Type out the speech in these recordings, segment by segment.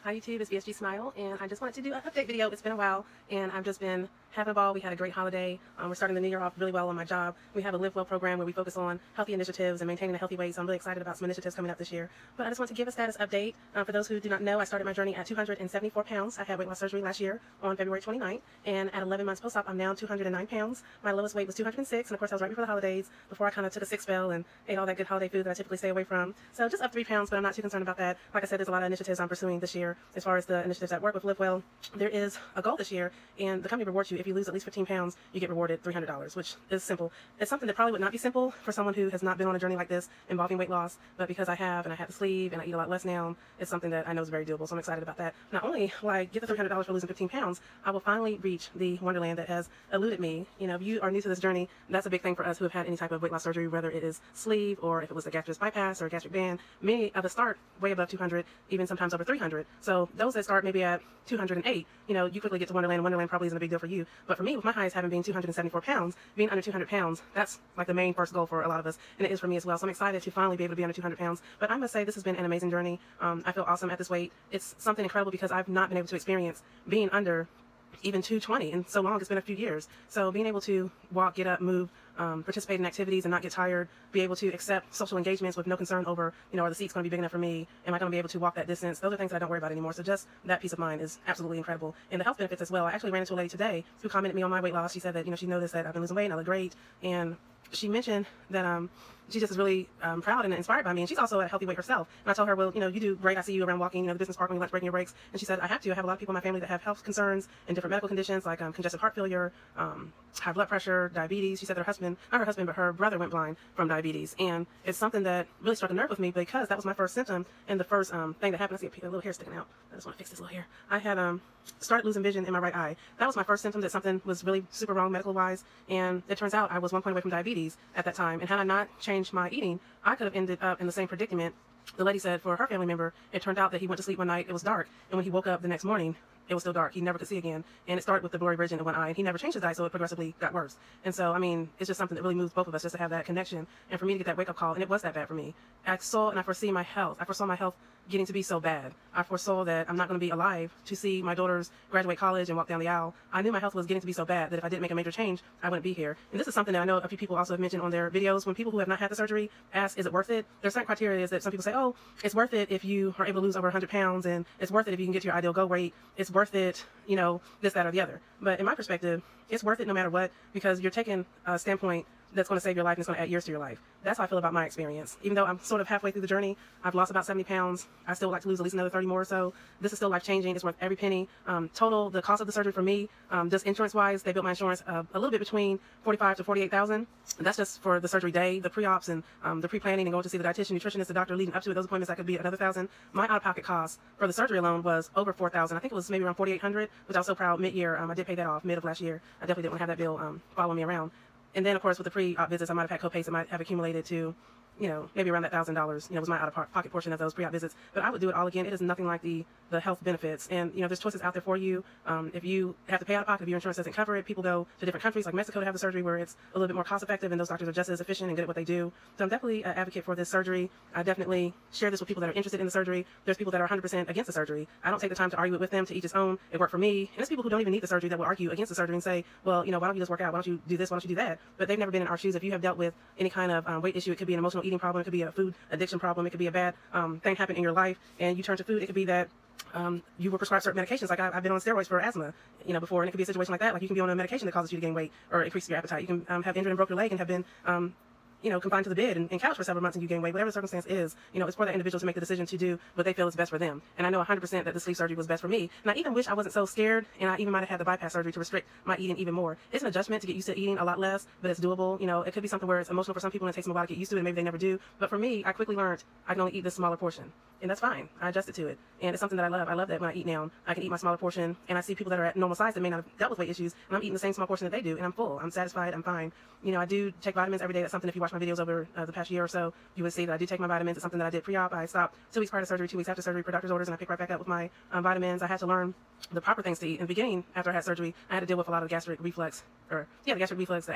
Hi YouTube, it's VSG Smile, and I just wanted to do an update video. It's been a while, and I've just been having a ball. We had a great holiday. We're starting the new year off really well on my job. We have a Live Well program where we focus on healthy initiatives and maintaining a healthy weight, so I'm really excited about some initiatives coming up this year. But I just want to give a status update. For those who do not know, I started my journey at 274 pounds. I had weight loss surgery last year on February 29th, and at 11 months post-op, I'm now 209 pounds. My lowest weight was 206, and of course, that was right before the holidays, before I kind of took a sick spell and ate all that good holiday food that I typically stay away from. So just up 3 pounds, but I'm not too concerned about that. Like I said, there's a lot of initiatives I'm pursuing this year. As far as the initiatives that work with Live Well, there is a goal this year, and the company rewards you. If you lose at least 15 pounds, you get rewarded $300, which is simple. It's something that probably would not be simple for someone who has not been on a journey like this involving weight loss, but because I have, and I had to sleeve, and I eat a lot less now, it's something that I know is very doable, so I'm excited about that. Not only will I get the $300 for losing 15 pounds, I will finally reach the Wonderland that has eluded me. You know, if you are new to this journey, that's a big thing for us who have had any type of weight loss surgery, whether it is sleeve or if it was a gastric bypass or a gastric band. Many of us start way above 200, even sometimes over 300. So those that start maybe at 208, you know, you quickly get to Wonderland, and Wonderland probably isn't a big deal for you. But for me, with my highest having been 274 pounds, being under 200 pounds, that's like the main first goal for a lot of us, and it is for me as well. So I'm excited to finally be able to be under 200 pounds. But I must say, this has been an amazing journey. I feel awesome at this weight. It's something incredible because I've not been able to experience being under even 220 in so long. It's been a few years. So being able to walk, get up, move, participate in activities and not get tired, be able to accept social engagements with no concern over, you know, are the seats going to be big enough for me? Am I going to be able to walk that distance? Those are things that I don't worry about anymore. So just that peace of mind is absolutely incredible. And the health benefits as well. I actually ran into a lady today who commented me on my weight loss. She said that, you know, she noticed that I've been losing weight and I look great. And she mentioned that she just is really proud and inspired by me, and she's also at a healthy weight herself. And I told her, well, you know, you do great. I see you around walking, you know, the business park when you lunch breaking your breaks. And she said, I have to. I have a lot of people in my family that have health concerns and different medical conditions like congestive heart failure, high blood pressure, diabetes. She said that her husband, not her husband, but her brother went blind from diabetes. And it's something that really struck a nerve with me because that was my first symptom and the first thing that happened. I see a little hair sticking out. I just want to fix this little hair. I had started losing vision in my right eye. That was my first symptom that something was really super wrong medical-wise. And it turns out I was 1 point away from diabetes at that time. And had I not changed my eating, I could have ended up in the same predicament. The lady said for her family member, it turned out that he went to sleep one night, it was dark, and when he woke up the next morning, it was still dark. He never could see again, and it started with the blurry vision in one eye, and he never changed his diet, so it progressively got worse. And so, I mean, it's just something that really moves both of us, just to have that connection, and for me to get that wake-up call, and it was that bad for me. I saw and I foresee my health. I foresaw my health getting to be so bad. I foresaw that I'm not going to be alive to see my daughters graduate college and walk down the aisle. I knew my health was getting to be so bad that if I didn't make a major change, I wouldn't be here. And this is something that I know a few people also have mentioned on their videos. When people who have not had the surgery ask, is it worth it? There's certain criteria that some people say, oh, it's worth it if you are able to lose over 100 pounds, and it's worth it if you can get to your ideal goal weight. It's worth it, you know, this, that, or the other. But in my perspective, it's worth it no matter what, because you're taking a standpoint that's going to save your life and it's going to add years to your life. That's how I feel about my experience. Even though I'm sort of halfway through the journey, I've lost about 70 pounds. I still would like to lose at least another 30 more or so. This is still life-changing. It's worth every penny. Total, the cost of the surgery for me, just insurance-wise, they built my insurance a little bit between $45,000 to $48,000. That's just for the surgery day, the pre-ops and the pre-planning and going to see the dietitian, nutritionist, the doctor leading up to it. Those appointments, that could be another $1,000. My out-of-pocket cost for the surgery alone was over $4,000. I think it was maybe around $4,800, which I was so proud mid-year. I did pay that off mid of last year. I definitely didn't want to have that bill following me around. And then, of course, with the pre-op visits, I might have had co-pays that might have accumulated to, you know, maybe around that $1,000, you know, was my out-of-pocket portion of those pre-op visits. But I would do it all again. It is nothing like the health benefits. And, you know, there's choices out there for you. If you have to pay out-of-pocket, if your insurance doesn't cover it, people go to different countries like Mexico to have the surgery where it's a little bit more cost-effective, and those doctors are just as efficient and good at what they do. So I'm definitely an advocate for this surgery. I definitely share this with people that are interested in the surgery. There's people that are 100% against the surgery. I don't take the time to argue it with them, to each his own. It worked for me. And there's people who don't even need the surgery that will argue against the surgery and say, well, you know, why don't you just work out? Why don't you do this? Why don't you do that? But they've never been in our shoes. If you have dealt with any kind of weight issue, it could be an emotional eating problem, it could be a food addiction problem, it could be a bad thing happened in your life and you turn to food. It could be that you were prescribed certain medications, like I've been on steroids for asthma, you know, before, and it could be a situation like that. Like you can be on a medication that causes you to gain weight or increase your appetite. You can have injured and broke your leg and have been you know, confined to the bed and couch for several months and you gain weight. Whatever the circumstance is, you know, it's for that individual to make the decision to do what they feel is best for them. And I know 100% that the sleeve surgery was best for me. And I even wish I wasn't so scared, and I even might have had the bypass surgery to restrict my eating even more. It's an adjustment to get used to eating a lot less, but it's doable. You know, it could be something where it's emotional for some people and it takes them a while to get used to it, and maybe they never do. But for me, I quickly learned I can only eat this smaller portion. And that's fine. I adjusted to it. And it's something that I love. I love that when I eat now, I can eat my smaller portion, and I see people that are at normal size that may not have dealt with weight issues, and I'm eating the same small portion that they do, and I'm full. I'm satisfied. I'm fine. You know, I do take vitamins every day. That's something, if you watch my videos over the past year or so, you would see that I do take my vitamins. It's something that I did pre-op. I stopped 2 weeks prior to surgery, 2 weeks after surgery per doctor's orders, and I pick right back up with my vitamins. I had to learn the proper things to eat. In the beginning, after I had surgery, I had to deal with a lot of the gastric reflux, the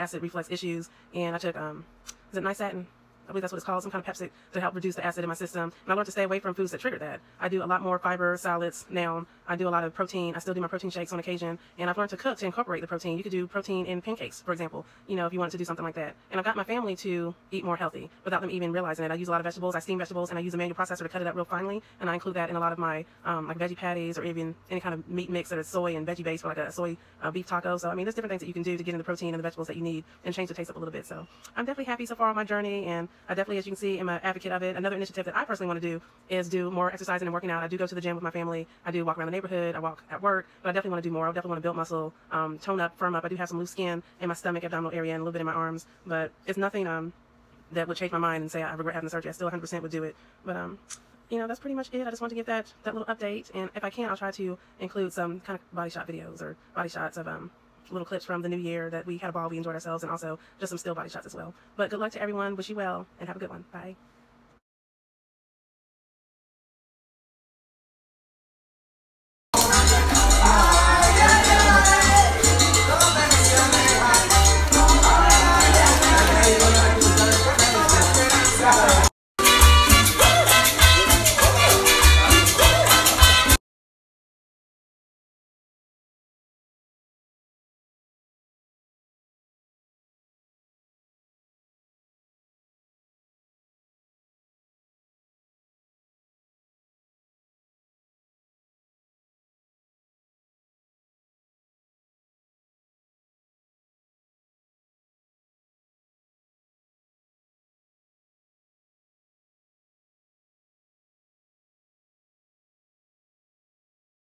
acid reflux issues, and I took, is it Nisatin? believe that's what it's called, some kind of Pepsi to help reduce the acid in my system. And I learned to stay away from foods that trigger that. I do a lot more fiber salads now. I do a lot of protein. I still do my protein shakes on occasion. And I've learned to cook to incorporate the protein. You could do protein in pancakes, for example, you know, if you wanted to do something like that. And I've got my family to eat more healthy without them even realizing it. I use a lot of vegetables. I steam vegetables, and I use a manual processor to cut it up real finely. And I include that in a lot of my like veggie patties, or even any kind of meat mix that is soy and veggie based, for like a soy beef taco. So I mean, there's different things that you can do to get in the protein and the vegetables that you need and change the taste up a little bit. So I'm definitely happy so far on my journey, and I definitely, as you can see, am an advocate of it. Another initiative that I personally want to do is do more exercising and working out. I do go to the gym with my family. I do walk around the neighborhood. I walk at work, but I definitely want to do more. I definitely want to build muscle, tone up, firm up. I do have some loose skin in my stomach, abdominal area, and a little bit in my arms, but it's nothing that would change my mind and say I regret having the surgery. I still 100% would do it. But you know, that's pretty much it. I just want to give that little update, and if I can, I'll try to include some kind of body shot videos or body shots of little clips from the new year that we had a ball, we enjoyed ourselves, and also just some still body shots as well. But good luck to everyone. Wish you well, and have a good one. Bye.